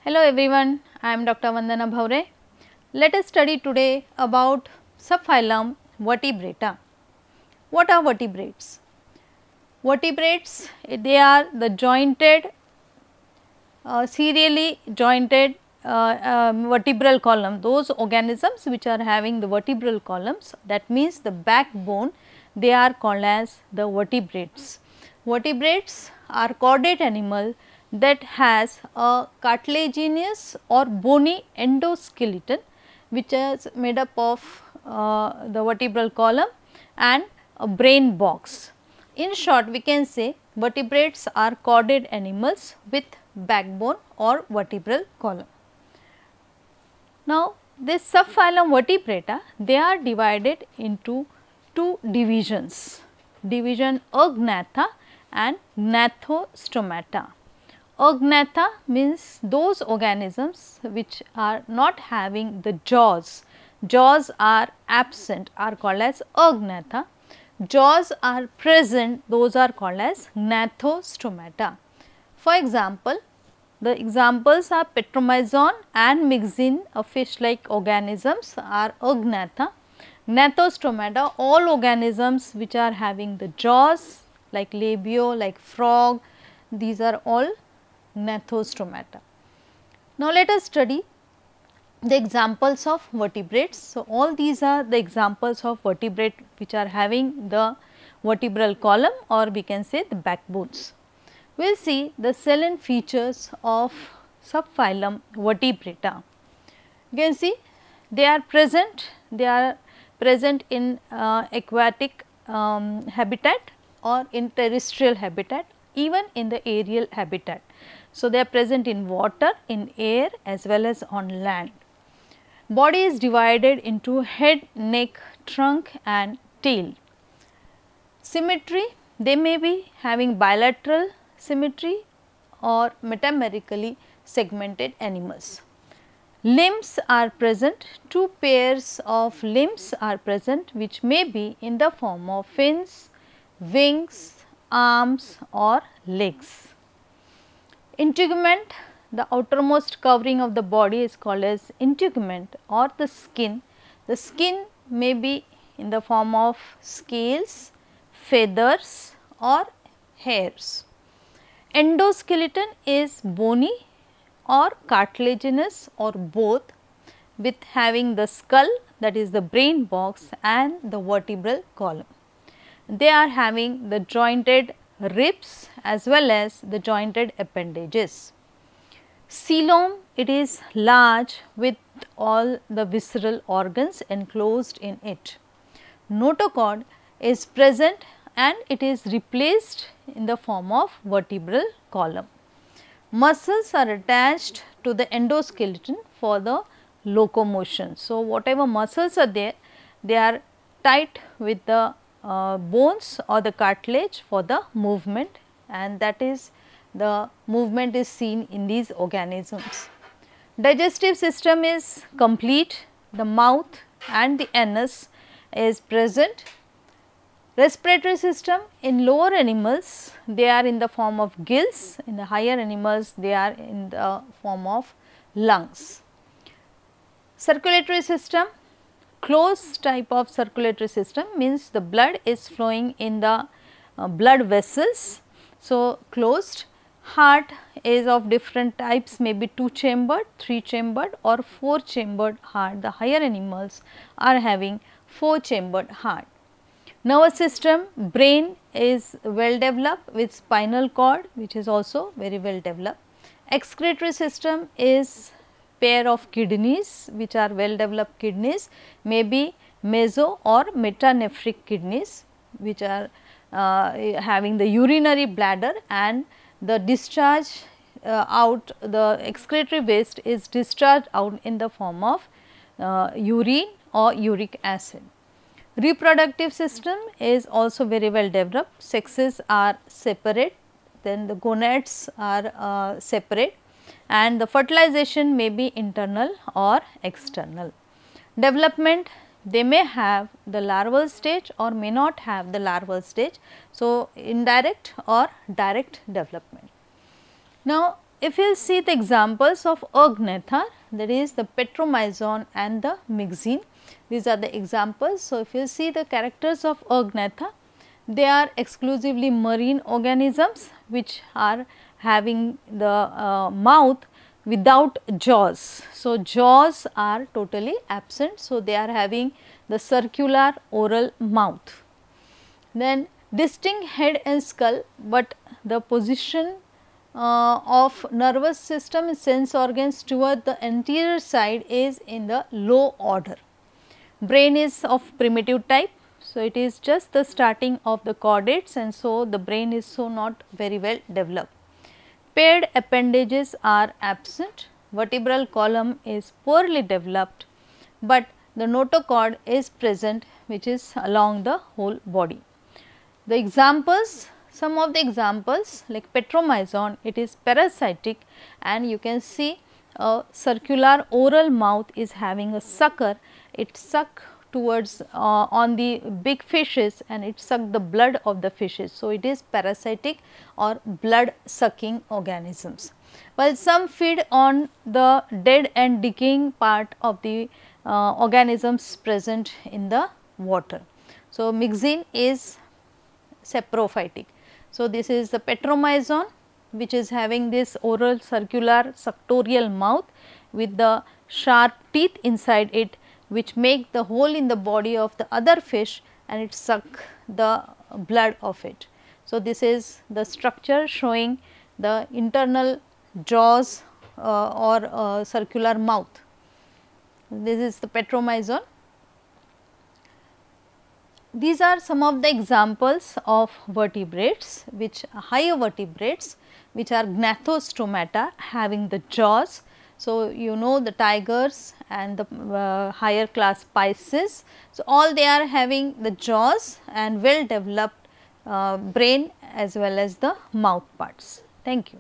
Hello everyone, I am Dr. Vandana Bhavare. Let us study today about subphylum Vertebrata. What are vertebrates? Vertebrates, they are the jointed, serially jointed vertebral column, those organisms which are having the vertebral columns, that means the backbone, they are called as the vertebrates. Vertebrates are chordate animal that has a cartilaginous or bony endoskeleton which is made up of the vertebral column and a brain box. In short, we can say vertebrates are chordate animals with backbone or vertebral column. Now, this subphylum Vertebrata, they are divided into two divisions, division Agnatha and Gnathostomata. Agnatha means those organisms which are not having the jaws, jaws are absent, are called as Agnatha. Jaws are present, those are called as Gnathostomata. For example, the examples are Petromyzon and Myxine, a fish-like organisms are Agnatha. Gnathostomata, all organisms which are having the jaws like labio, like frog, these are all Gnathostomata. Now, let us study the examples of vertebrates. So, all these are the examples of vertebrate which are having the vertebral column, or we can say the backbones. We will see the salient features of subphylum Vertebrata. You can see they are present in aquatic habitat or in terrestrial habitat, even in the aerial habitat. So, they are present in water, in air as well as on land. Body is divided into head, neck, trunk and tail. Symmetry, they may be having bilateral symmetry or metamerically segmented animals. Limbs are present, two pairs of limbs are present which may be in the form of fins, wings, arms or legs. Integument, the outermost covering of the body is called as integument or the skin. The skin may be in the form of scales, feathers or hairs. Endoskeleton is bony or cartilaginous or both, with having the skull, that is the brain box, and the vertebral column. They are having the jointed ribs as well as the jointed appendages. Coelom, it is large with all the visceral organs enclosed in it. Notochord is present and it is replaced in the form of vertebral column. Muscles are attached to the endoskeleton for the locomotion. So, whatever muscles are there, they are tied with the bones or the cartilage for the movement, and that is the movement is seen in these organisms. Digestive system is complete, the mouth and the anus is present. Respiratory system, in lower animals they are in the form of gills, in the higher animals they are in the form of lungs. Circulatory system, closed type of circulatory system means the blood is flowing in the blood vessels. So, closed. Heart is of different types, maybe 2 chambered, 3 chambered or 4 chambered heart. The higher animals are having 4 chambered heart. Nervous system, brain is well developed with spinal cord which is also very well developed. Excretory system is pair of kidneys which are well developed kidneys, may be meso or metanephric kidneys which are having the urinary bladder, and the discharge out, the excretory waste is discharged out in the form of urine or uric acid. Reproductive system is also very well developed, sexes are separate, then the gonads are separate, and the fertilization may be internal or external. Development, they may have the larval stage or may not have the larval stage. So, indirect or direct development. Now, if you see the examples of Agnatha, that is the Petromyzon and the Myxine, these are the examples. So, if you see the characters of Agnatha, they are exclusively marine organisms which are having the mouth without jaws. So, jaws are totally absent. So, they are having the circular oral mouth. Then distinct head and skull, but the position of nervous system sense organs toward the anterior side is in the low order. Brain is of primitive type. So, it is just the starting of the chordates, and so the brain is so not very well developed. Paired appendages are absent, vertebral column is poorly developed, but the notochord is present, which is along the whole body. The examples, some of the examples like Petromyzon, it is parasitic, and you can see a circular oral mouth is having a sucker, it suck towards on the big fishes and it suck the blood of the fishes. So, it is parasitic or blood sucking organisms, while some feed on the dead and decaying part of the organisms present in the water. So, Myxine is saprophytic. So, this is the Petromyzon, which is having this oral circular suctorial mouth with the sharp teeth inside it, which make the hole in the body of the other fish and it suck the blood of it. So, this is the structure showing the internal jaws or circular mouth. This is the Petromyzon. These are some of the examples of vertebrates, which higher vertebrates which are gnathostomata having the jaws. So, you know the tigers and the higher class Pisces. So, all they are having the jaws and well developed brain as well as the mouth parts. Thank you.